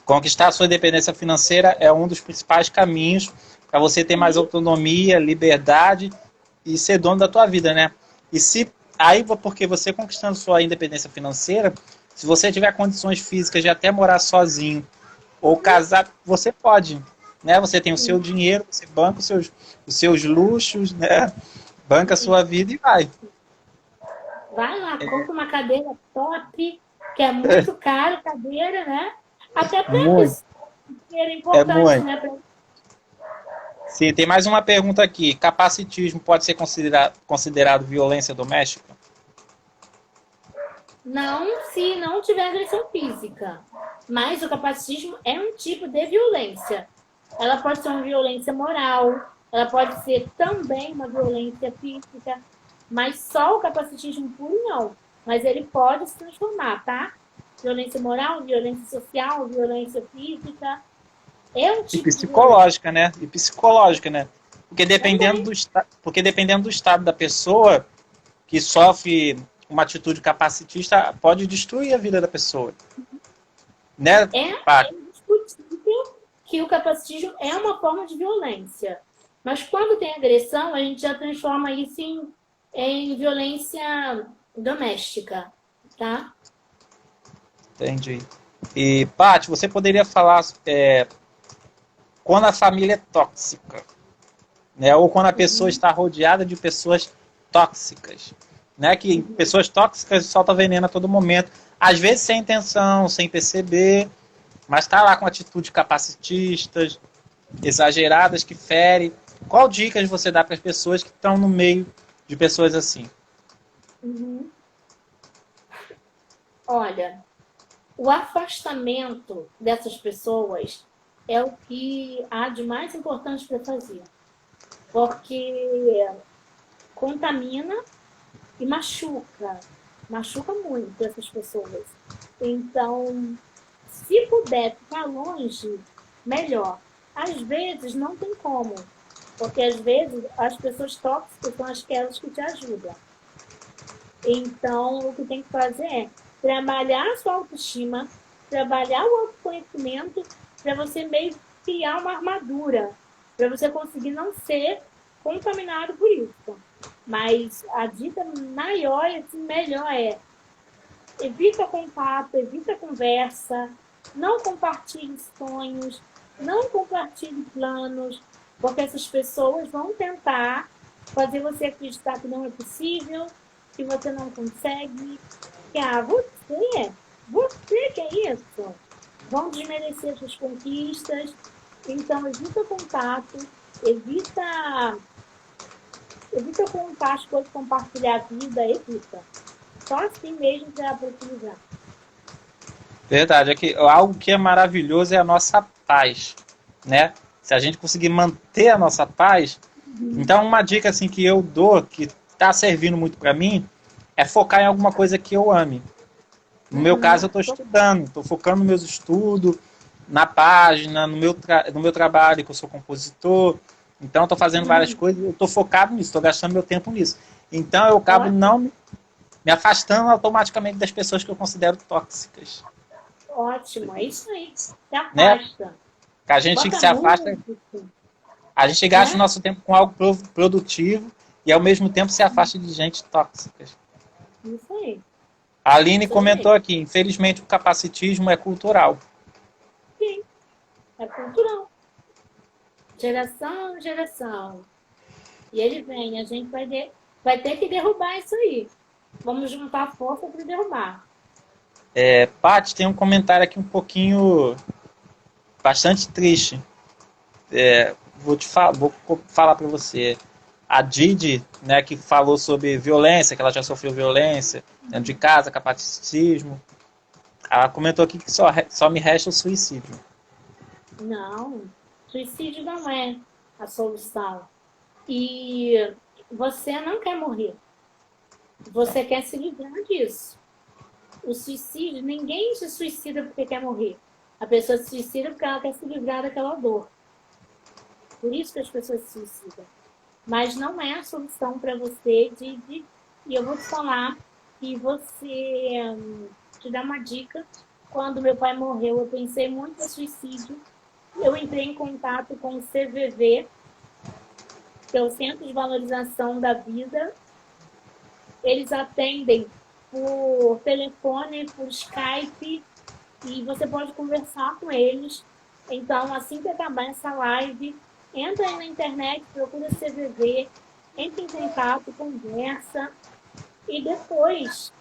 Conquistar a sua independência financeira é um dos principais caminhos para você ter mais autonomia, liberdade e ser dono da tua vida, né? E se aí, porque você conquistando sua independência financeira, se você tiver condições físicas de até morar sozinho ou casar, você pode, né? Você tem o seu dinheiro, você banca os seus luxos, né? Banca a sua vida e vai. Vai lá, compra uma cadeira top, que é muito caro, cadeira, né? Até para isso. É importante, né? Sim, tem mais uma pergunta aqui. Capacitismo pode ser considerado violência doméstica? Não, se não tiver agressão física. Mas o capacitismo é um tipo de violência. Ela pode ser uma violência moral, ela pode ser também uma violência física, mas só o capacitismo puro não. Mas ele pode se transformar, tá? Violência moral, violência social, violência física. É um tipo e psicológica, né? E psicológica, né? Porque dependendo do estado da pessoa que sofre uma atitude capacitista, pode destruir a vida da pessoa. Né? É indiscutível que o capacitismo é uma forma de violência. Mas quando tem agressão, a gente já transforma isso em violência doméstica, tá? Entendi. E, Paty, você poderia falar quando a família é tóxica, né? Ou quando a pessoa está rodeada de pessoas tóxicas, né? Que pessoas tóxicas soltam veneno a todo momento, às vezes sem intenção, sem perceber, mas está lá com atitudes capacitistas, exageradas, que ferem. Qual dicas você dá para as pessoas que estão no meio de pessoas assim? Olha, o afastamento dessas pessoas é o que há de mais importante para fazer. Porque contamina e machuca. Machuca muito essas pessoas. Então, se puder ficar longe, melhor. Às vezes não tem como. Porque às vezes as pessoas tóxicas são aquelas que te ajudam. Então, o que tem que fazer é trabalhar a sua autoestima, trabalhar o autoconhecimento para você meio criar uma armadura, para você conseguir não ser contaminado por isso. Mas a dica maior e assim, melhor é evita contato, evita conversa, não compartilhe sonhos, não compartilhe planos, porque essas pessoas vão tentar fazer você acreditar que não é possível, que você não consegue, que você que é isso, vão desmerecer suas conquistas. Então, evita contato, evita contar as coisas, compartilhar a vida, evita. Só assim mesmo você vai precisar. Verdade, algo que é maravilhoso é a nossa paz, né? Se a gente conseguir manter a nossa paz, então uma dica assim que eu dou, que está servindo muito para mim, é focar em alguma coisa que eu ame. No meu caso, eu estou estudando, estou focando nos meus estudos, na página, no meu trabalho, que eu sou compositor. Então, eu estou fazendo várias coisas, eu estou focado nisso, estou gastando meu tempo nisso. Então, eu acabo não me afastando automaticamente das pessoas que eu considero tóxicas. Ótimo, é isso aí. Se Né? afasta. Que a gente que se afasta, a gente gasta o nosso tempo com algo produtivo e, ao mesmo tempo, se afasta de gente tóxica. Isso aí. A Aline comentou aqui, infelizmente, o capacitismo é cultural. Sim, é cultural. Geração, geração. E ele vem, a gente vai ter que derrubar isso aí. Vamos juntar força para derrubar. Paty, tem um comentário aqui um pouquinho bastante triste. Vou falar para você. A Didi, né, que falou sobre violência, que ela já sofreu violência dentro de casa, capacitismo. Ela comentou aqui que só me resta o suicídio. Não, suicídio não é a solução. E você não quer morrer. Você quer se livrar disso. O suicídio, ninguém se suicida porque quer morrer. A pessoa se suicida porque ela quer se livrar daquela dor. Por isso que as pessoas se suicidam. Mas não é a solução para você e eu vou te falar que você te dá uma dica. Quando meu pai morreu, eu pensei muito em suicídio. Eu entrei em contato com o CVV, que é o Centro de Valorização da Vida. Eles atendem por telefone, por Skype, e você pode conversar com eles. Então, assim que acabar essa live, entra aí na internet, procura CVV, entra em contato, conversa, e depois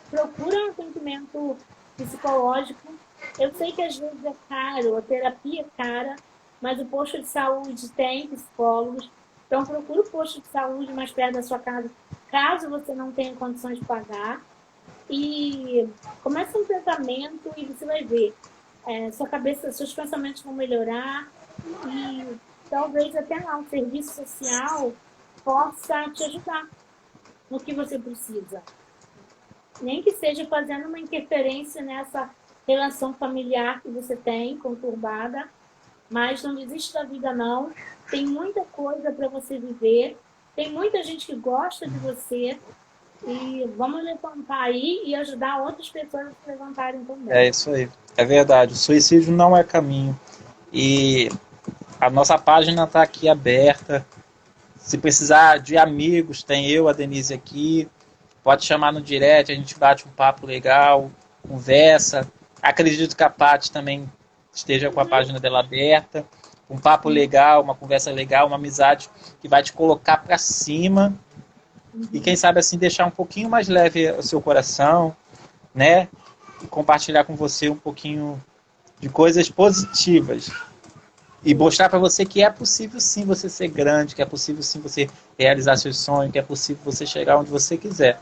procura um atendimento psicológico. Eu sei que às vezes é caro, a terapia é cara, mas o posto de saúde tem psicólogos. Então, procura o posto de saúde mais perto da sua casa, caso você não tenha condições de pagar. E começa um tratamento e você vai ver. Sua cabeça, seus pensamentos vão melhorar e talvez até lá um serviço social possa te ajudar no que você precisa. Nem que seja fazendo uma interferência nessa relação familiar que você tem, conturbada, mas não desiste da vida não. Tem muita coisa para você viver, tem muita gente que gosta de você e vamos levantar aí e ajudar outras pessoas a se levantarem também. É isso aí, é verdade, o suicídio não é caminho e a nossa página está aqui aberta. Se precisar de amigos, tem eu, a Denise aqui. Pode chamar no direct, a gente bate um papo legal, conversa. Acredito que a Paty também esteja com a página dela aberta. Um papo legal, uma conversa legal, uma amizade que vai te colocar para cima. E quem sabe assim deixar um pouquinho mais leve o seu coração, né? E compartilhar com você um pouquinho de coisas positivas. E mostrar para você que é possível sim você ser grande, que é possível sim você realizar seus sonhos, que é possível você chegar onde você quiser.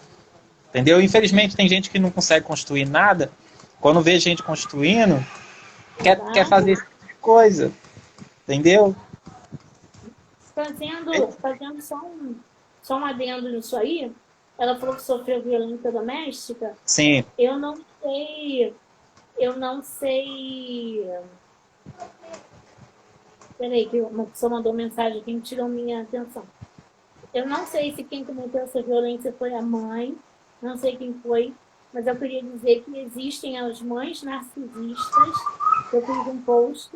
Entendeu? Infelizmente tem gente que não consegue construir nada. Quando vê gente construindo, quer fazer esse tipo de coisa. Entendeu? Fazendo só um adendo nisso aí, ela falou que sofreu violência doméstica. Sim. Eu não sei. Peraí, que uma pessoa mandou mensagem aqui que tirou minha atenção. Eu não sei se quem cometeu essa violência foi a mãe, não sei quem foi, mas eu queria dizer que existem as mães narcisistas. Eu fiz um post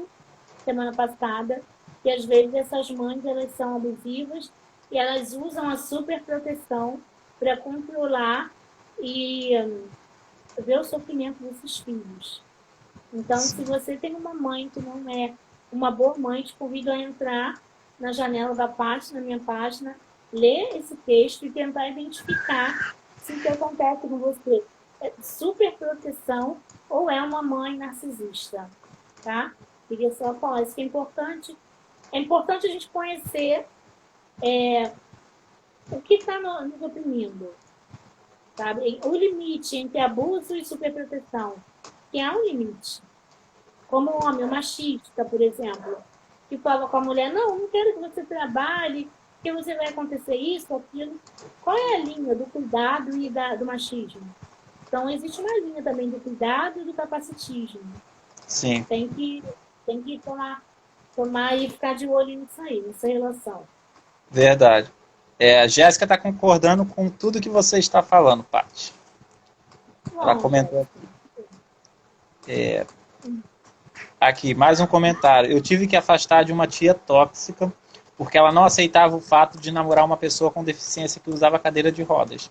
semana passada, que às vezes essas mães elas são abusivas e elas usam a superproteção para controlar e ver o sofrimento desses filhos. Então, se você tem uma mãe que não é uma boa mãe, te convido a entrar na janela da página, na minha página, ler esse texto e tentar identificar se o que acontece com você é superproteção ou é uma mãe narcisista, tá? Queria só falar isso que é importante. É importante a gente conhecer o que está nos oprimindo, sabe? O limite entre abuso e superproteção, que há um limite. Como o homem, o machista, por exemplo, que fala com a mulher, não quero que você trabalhe, que você vai acontecer isso, aquilo. Qual é a linha do cuidado e do machismo? Então, existe uma linha também do cuidado e do capacitismo. Sim. Tem que tomar tomar e ficar de olho nisso aí, nessa relação. Verdade. A Jéssica está concordando com tudo que você está falando, Paty. Ela Bom, comentou Jéssica. aqui, mais um comentário. Eu tive que afastar de uma tia tóxica porque ela não aceitava o fato de namorar uma pessoa com deficiência que usava cadeira de rodas.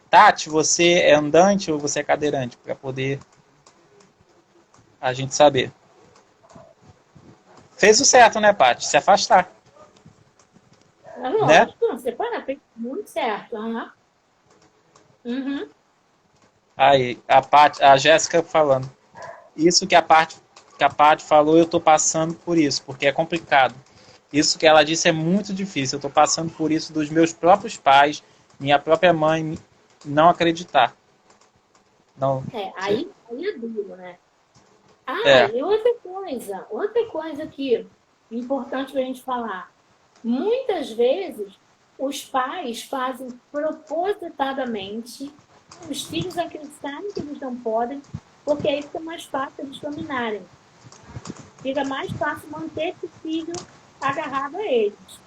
Tati, você é andante ou você é cadeirante? Para poder a gente saber. Fez o certo, né, Paty? Se afastar. É lógico, Né? não, separar, fez muito certo. Uhum. Aí, a Jéssica falando. Isso que a Paty falou, eu estou passando por isso, porque é complicado. Isso que ela disse é muito difícil. Eu estou passando por isso dos meus próprios pais, minha própria mãe não acreditar. Não. Aí é duro, né? É. E outra coisa que é importante para a gente falar. Muitas vezes, os pais fazem propositadamente os filhos acreditarem que eles não podem, porque aí fica mais fácil eles dominarem. Fica mais fácil manter esse filho agarrado a eles.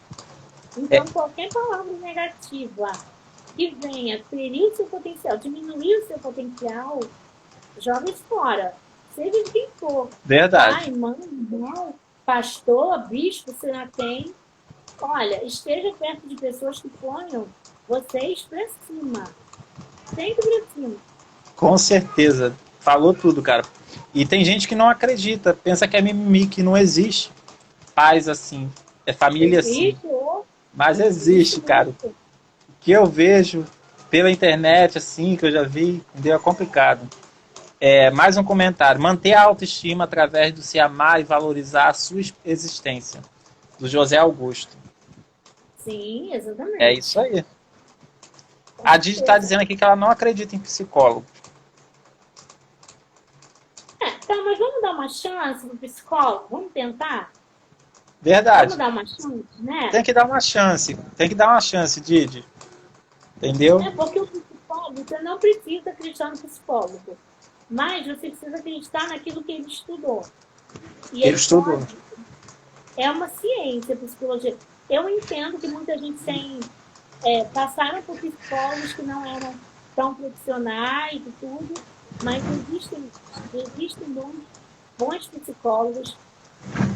Então, qualquer palavra negativa que venha ferir o seu potencial, diminuir o seu potencial, joga isso fora. Seja de quem for. Verdade. Pai, mãe, irmão, pastor, bispo, sei lá quem. Olha, esteja perto de pessoas que ponham vocês para cima. Sempre para cima. Com certeza. Falou tudo, cara. E tem gente que não acredita, pensa que é mimimi, que não existe pais assim, é família assim. Mas existe, cara. O que eu vejo pela internet, assim, que eu já vi, entendeu? É complicado. Mais um comentário. Manter a autoestima através do se amar e valorizar a sua existência. Do José Augusto. Sim, exatamente. É isso aí. A Didi está dizendo aqui que ela não acredita em psicólogo. Então, mas vamos dar uma chance pro psicólogo? Vamos tentar? Verdade. Vamos dar uma chance, né? Tem que dar uma chance. Tem que dar uma chance, Didi. Entendeu? Porque o psicólogo, você não precisa acreditar no psicólogo. Mas você precisa acreditar naquilo que ele estudou. E ele estudou. É uma ciência a psicologia. Eu entendo que muita gente passaram por psicólogos que não eram tão profissionais e tudo, mas existem bons psicólogos.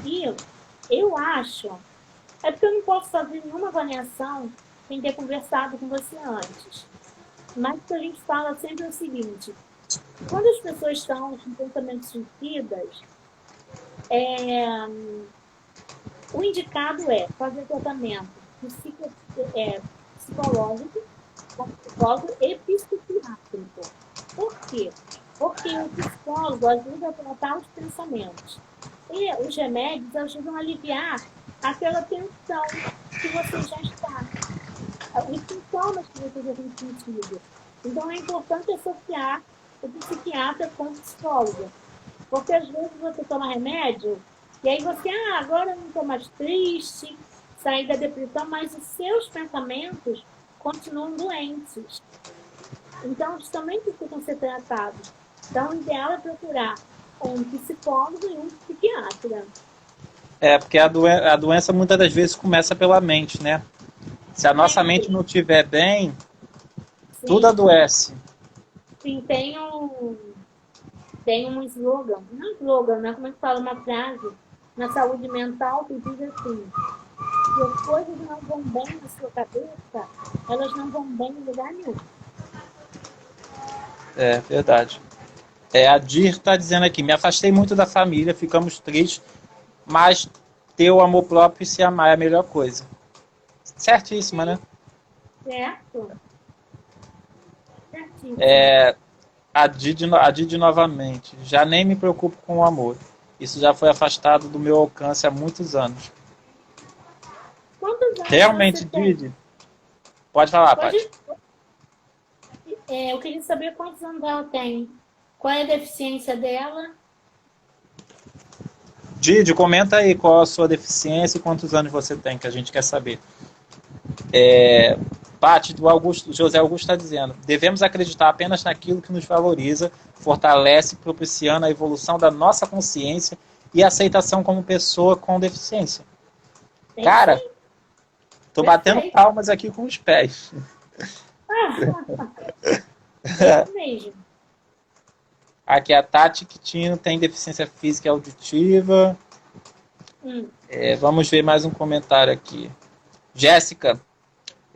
E eu acho, é porque eu não posso fazer nenhuma avaliação sem ter conversado com você antes. Mas o que a gente fala sempre é o seguinte: quando as pessoas estão com pensamentos suicidas, o indicado é fazer tratamento psicológico, psicólogo e psiquiátrico. Por quê? Porque o psicólogo ajuda a tratar os pensamentos. E os remédios ajudam a aliviar aquela tensão que você já está. Os sintomas que você já tem sentido. Então é importante associar o psiquiatra com o psicólogo. Porque às vezes você toma remédio e aí você, agora eu não estou mais triste, saí da depressão, mas os seus pensamentos continuam doentes. Então, eles também precisam ser tratados. Então, o ideal é procurar um psicólogo e um psiquiatra. Porque a doença muitas das vezes começa pela mente, né? Se a nossa mente não estiver bem, sim, tudo adoece. Sim, tem um slogan, não slogan, né? Como é que fala? Uma frase na saúde mental que diz assim: se as coisas não vão bem na sua cabeça, elas não vão bem em lugar nenhum. É verdade. A Dir está dizendo aqui: me afastei muito da família, ficamos tristes, mas ter o amor próprio e se amar é a melhor coisa. Certíssima, né? Certo. Certíssimo. A Didi novamente. Já nem me preocupo com o amor. Isso já foi afastado do meu alcance há muitos anos. Quantos anos realmente, Didi? Pode falar, Paty. Eu queria saber quantos anos ela tem. Qual é a deficiência dela? Didi, comenta aí qual a sua deficiência e quantos anos você tem, que a gente quer saber. Paty, do José Augusto está dizendo: devemos acreditar apenas naquilo que nos valoriza, fortalece, propiciando a evolução da nossa consciência e aceitação como pessoa com deficiência. Tem Cara, sim. tô batendo Perfeito. palmas aqui com os pés. Isso mesmo. Aqui a Tati Quitino tem deficiência física e auditiva. Vamos ver mais um comentário aqui. Jéssica,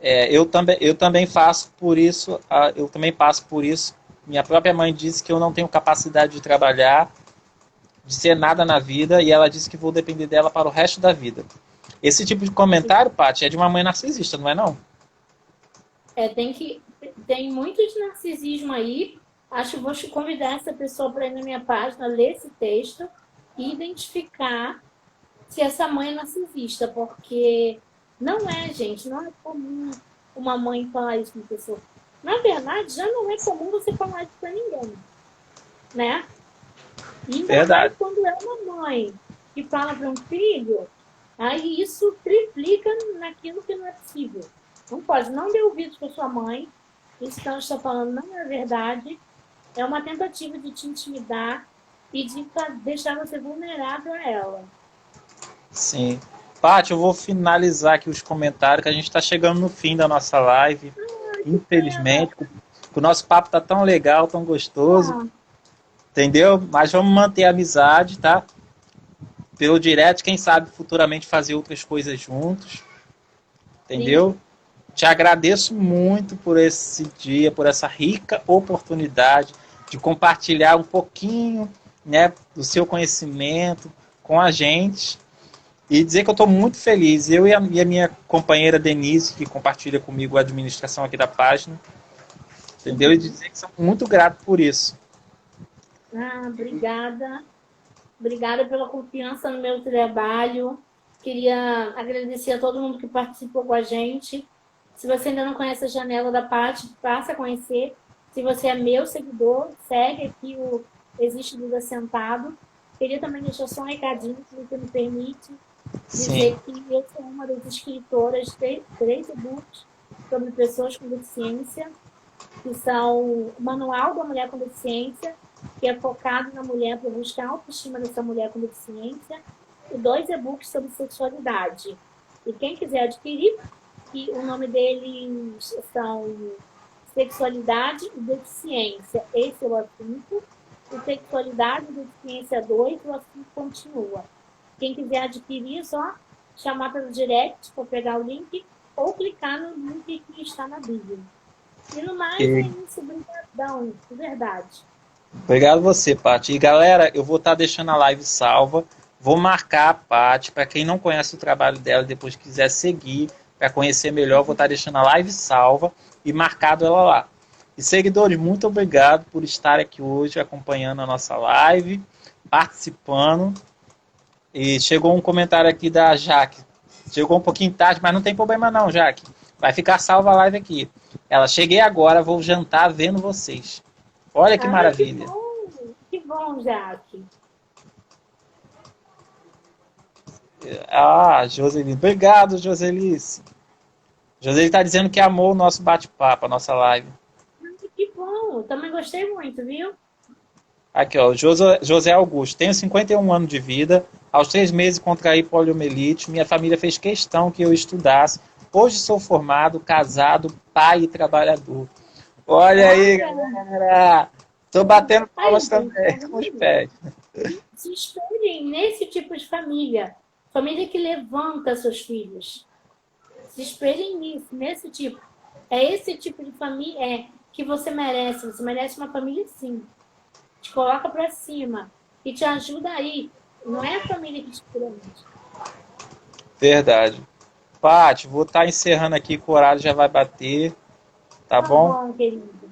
eu também faço por isso, eu também passo por isso. Minha própria mãe disse que eu não tenho capacidade de trabalhar, de ser nada na vida, e ela disse que vou depender dela para o resto da vida. Esse tipo de comentário, Paty, é de uma mãe narcisista, não é não? Tem muito de narcisismo aí. Acho que vou te convidar essa pessoa para ir na minha página, ler esse texto e identificar se essa mãe é narcisista, porque não é, gente, não é comum uma mãe falar isso com uma pessoa. Na verdade, já não é comum você falar isso para ninguém, né? E ainda mais quando é uma mãe que fala para um filho, aí isso triplica naquilo que não é possível. Não pode, não dê ouvidos para sua mãe. Isso que ela está falando não é verdade. É uma tentativa de te intimidar e de deixar você vulnerável a ela. Sim. Paty, eu vou finalizar aqui os comentários, que a gente está chegando no fim da nossa live. Infelizmente, o nosso papo está tão legal, tão gostoso. Entendeu? Mas vamos manter a amizade, tá? Pelo direct, quem sabe futuramente fazer outras coisas juntos. Entendeu? Sim. Te agradeço muito por esse dia, por essa rica oportunidade de compartilhar um pouquinho, né, do seu conhecimento com a gente. E dizer que eu estou muito feliz. Eu e a minha companheira Denise, que compartilha comigo a administração aqui da página. Entendeu? E dizer que sou muito grato por isso. Obrigada. Obrigada pela confiança no meu trabalho. Queria agradecer a todo mundo que participou com a gente. Se você ainda não conhece a Janela da Paty, passa a conhecer. Se você é meu seguidor, segue aqui o Existe Duda Sentado. Queria também deixar só um recadinho, se você me permite, dizer que eu sou uma das escritoras de 3 e-books sobre pessoas com deficiência, que são o Manual da Mulher com Deficiência, que é focado na mulher para buscar a autoestima dessa mulher com deficiência, e 2 e-books sobre sexualidade. E quem quiser adquirir, que o nome deles são Sexualidade e Deficiência. Esse é o assunto. E Sexualidade e Deficiência 2, o assunto continua. Quem quiser adquirir, é só chamar pelo direct para pegar o link ou clicar no link que está na Bíblia. E no mais, é isso. Obrigadão, de verdade. Obrigado você, Paty. E galera, eu vou estar deixando a live salva. Vou marcar a Paty. Para quem não conhece o trabalho dela, depois quiser seguir, para conhecer melhor, vou estar deixando a live salva e marcado ela lá. E seguidores, muito obrigado por estar aqui hoje acompanhando a nossa live, participando. E chegou um comentário aqui da Jaque. Chegou um pouquinho tarde, mas não tem problema não, Jaque. Vai ficar salva a live aqui. Ela, cheguei agora, vou jantar vendo vocês. Olha que maravilha. Que bom, Jaque. Joseli. Obrigado, Joselice. Joseli está dizendo que amou o nosso bate-papo, a nossa live. Que bom, também gostei muito, viu? Aqui, ó, José Augusto. Tenho 51 anos de vida. Aos 3 meses contraí poliomielite. Minha família fez questão que eu estudasse. Hoje sou formado, casado, pai e trabalhador. Olha aí, galera. Estou batendo palmas também com os pés. Se espelhem nesse tipo de família. Família que levanta seus filhos. Se espelhem nisso, nesse tipo. É esse tipo de família que você merece. Você merece uma família sim. Te coloca pra cima. E te ajuda aí. Não é a família que te prende. Verdade. Paty, vou estar encerrando aqui, que o horário já vai bater. Tá bom? Tá bom, querido.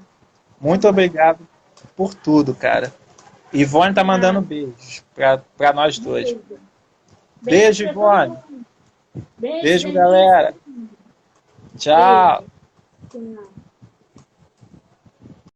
Muito obrigado por tudo, cara. Ivone tá mandando beijos pra nós dois. Beijo, Ivone. Beijo, galera. Tchau. Tchau.